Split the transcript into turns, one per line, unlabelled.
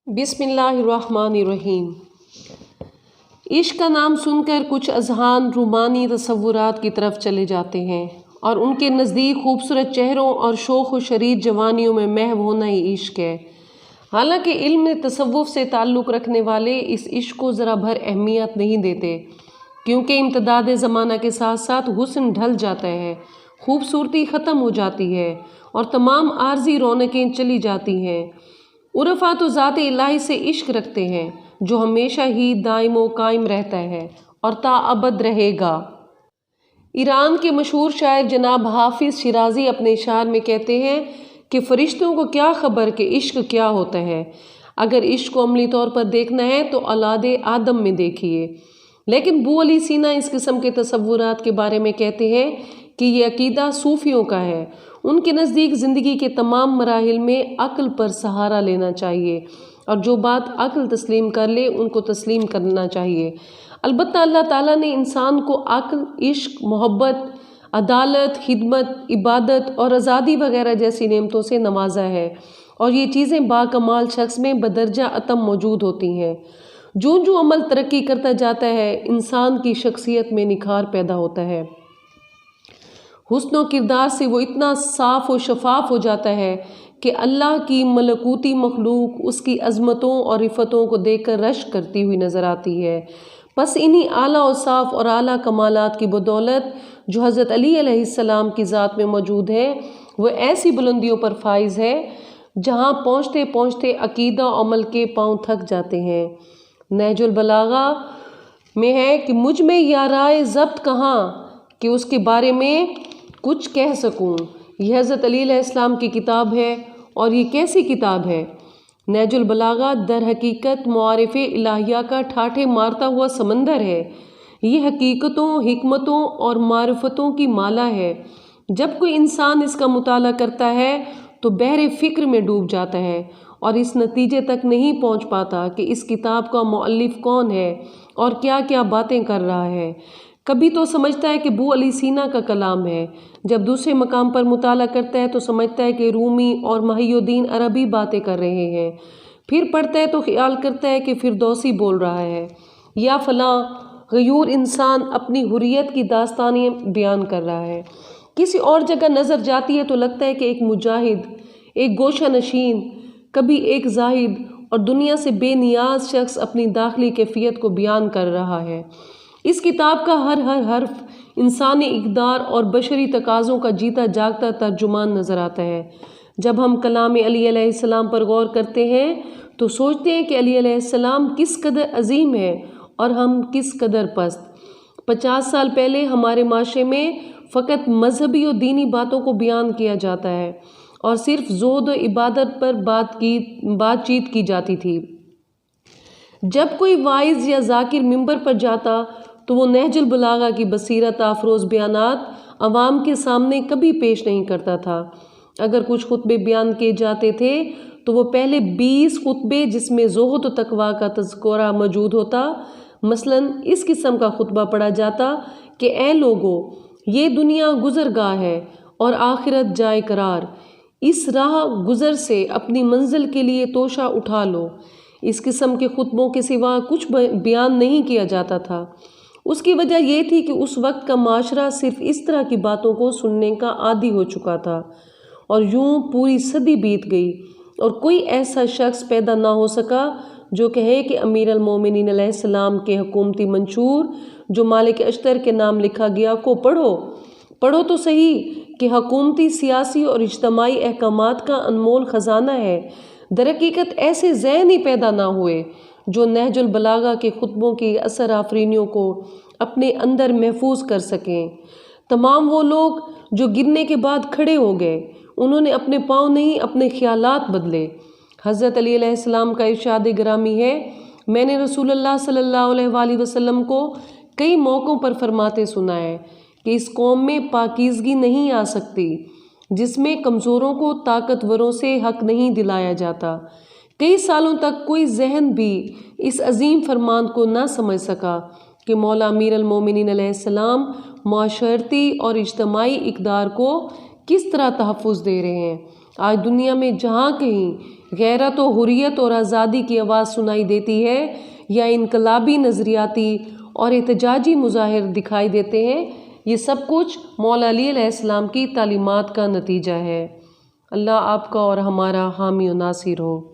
बिस्मिल्लाहिर्रहमानिर्रहीम। इश्क का नाम सुनकर कुछ अज़हान रूमानी तसव्वुरात की तरफ चले जाते हैं और उनके नज़दीक खूबसूरत चेहरों और शोख व शरीर जवानियों में महव होना ही इश्क है। हालांकि इल्म तसव्वुफ़ से ताल्लुक़ रखने वाले इस इश्क को ज़रा भर अहमियत नहीं देते, क्योंकि इम्तदाद ज़माना के साथ साथ हुस्न ढल जाता है, खूबसूरती ख़त्म हो जाती है और तमाम आर्जी रौनकें चली जाती हैं। उरफा तो ज़ात इलाही से इश्क रखते हैं जो हमेशा ही दाइमो कायम रहता है और ताअबद रहेगा। ईरान के मशहूर शायर जनाब हाफिज़ शिराज़ी अपने शार में कहते हैं कि फ़रिश्तों को क्या ख़बर कि इश्क क्या होता है। अगर इश्क को अमली तौर पर देखना है तो औलादे आदम में देखिए। लेकिन बू अली सीना इस किस्म के तसव्वुरात के बारे में कहते हैं कि ये अकीदा सूफ़ियों का है। उनके नज़दीक ज़िंदगी के तमाम मराहिल में अक्ल पर सहारा लेना चाहिए और जो बात अक्ल तस्लीम कर ले उनको तस्लीम करना चाहिए। अलबत्ता अल्लाह ताला ने इंसान को अक्ल, इश्क, मोहब्बत, अदालत, खिदमत, इबादत और आज़ादी वगैरह जैसी नेमतों से नवाजा है और ये चीज़ें बाकमाल शख्स में बदरजा अतम मौजूद होती हैं। जो जो अमल तरक्की करता जाता है इंसान की शख्सियत में निखार पैदा होता है। हुस्न व किरदार से वो इतना साफ़ व शफाफ हो जाता है कि अल्लाह की मलकूती मखलूक उसकी अज़मतों और रिफ़तों को देखकर रश्क करती हुई नज़र आती है। बस इन्हीं आला और साफ़ और आला कमालात की बदौलत जो हज़रत अली अलैहिस्सलाम की ज़ात में मौजूद है वह ऐसी बुलंदियों पर फाइज़ है जहाँ पहुँचते पहुँचते अकीदा और अमल के पाँव थक जाते हैं। नहजुल बलागा में है कि मुझ में याराए ज़ब्त कहाँ कि उसके बारे में कुछ कह सकूं। यह हज़रत अली अलैहिस्सलाम की किताब है और ये कैसी किताब है। नहजुल बलागा दर हकीकत मुआरिफ़ इलाहिया का ठाठे मारता हुआ समंदर है। ये हकीकतों, हिकमतों और मारिफतों की माला है। जब कोई इंसान इसका मुताला करता है तो बहरे फ़िक्र में डूब जाता है और इस नतीजे तक नहीं पहुंच पाता कि इस किताब का मुअल्लिफ़ कौन है और क्या क्या बातें कर रहा है। कभी तो समझता है कि बू अली सीना का कलाम है, जब दूसरे मकाम पर मुताला करता है तो समझता है कि रूमी और महियुद्दीन अरबी बातें कर रहे हैं। फिर पढ़ता है तो ख्याल करता है कि फिरदौसी बोल रहा है या फ़लाँ गयूर इंसान अपनी हुर्रियत की दास्तानें बयान कर रहा है। किसी और जगह नज़र जाती है तो लगता है कि एक मुजाहिद, एक गोशा नशीन, कभी एक जाहिद और दुनिया से बेनियाज शख्स अपनी दाखिली कैफियत को बयान कर रहा है। इस किताब का हर हर्फ इंसानी इक़दार और बशरी तकाज़ों का जीता जागता तर्जुमान नज़र आता है। जब हम कलाम अली अलैहिस्सलाम पर गौर करते हैं तो सोचते हैं कि अली अलैहिस्सलाम किस कदर अजीम है और हम किस कदर पस्त। 50 साल पहले हमारे माशरे में फ़कत मजहबी और दीनी बातों को बयान किया जाता है और सिर्फ ज़ुहद और इबादत पर बातचीत की जाती थी। जब कोई वाइज़ या ज़ाकिर मिंबर पर जाता तो वो नहजुल बलागा की बसीरत आफरोज़ बयानात अवाम के सामने कभी पेश नहीं करता था। अगर कुछ खुतबे बयान किए जाते थे तो वो पहले 20 खुतबे जिसमें ज़ुहद व तक़वा का तज़किरा मौजूद होता, मसलन इस किस्म का खुतबा पढ़ा जाता कि ए लोगो, ये दुनिया गुज़रगाह है और आखिरत जाए करार। इस राह गुज़र से अपनी मंजिल के लिए तोशा उठा लो। इस किस्म के खुतबों के सिवा कुछ बयान नहीं किया जाता था। उसकी वजह यह थी कि उस वक्त का माशरा सिर्फ इस तरह की बातों को सुनने का आदी हो चुका था और यूं पूरी सदी बीत गई और कोई ऐसा शख्स पैदा ना हो सका जो कहे कि अमीर अल मोमिनीन अलैहिस्सलाम के हुकूमती मंशूर जो मालिक अश्तर के नाम लिखा गया को पढ़ो तो सही कि हुकूमती, सियासी और इज्तमाई अहकामात का अनमोल ख़जाना है। दरहकीकत ऐसे ज़हन ही पैदा ना हुए जो नहजुल बलागा के खुतबों की असर आफरीनियों को अपने अंदर महफूज कर सकें। तमाम वो लोग जो गिरने के बाद खड़े हो गए, उन्होंने अपने पाँव नहीं अपने ख्यालात बदले। हज़रत अली अलैहिस्सलाम का इरशाद गिरामी है, मैंने रसूलुल्लाह सल्लल्लाहु अलैहि वसल्लम को कई मौक़ों पर फरमाते सुना है कि इस कौम में पाकीज़गी नहीं आ सकती जिसमें कमज़ोरों को ताकतवरों से हक नहीं दिलाया जाता। कई सालों तक कोई जहन भी इस अजीम फरमान को ना समझ सका कि मौला अमीर अल मोमिनीन अलैहिस्सलाम माशरती और इज्तमाई इक़दार को किस तरह तहफ़्फ़ुज़ दे रहे हैं آج دنیا میں جہاں کہیں غیرت و حریت اور آزادی کی آواز سنائی دیتی ہے یا انقلابی نظریاتی اور احتجاجی مظاہر دکھائی دیتے ہیں، یہ سب کچھ مولا علی علیہ السلام کی تعلیمات کا نتیجہ ہے۔ اللہ آپ کا اور ہمارا حامی و ناصر ہو۔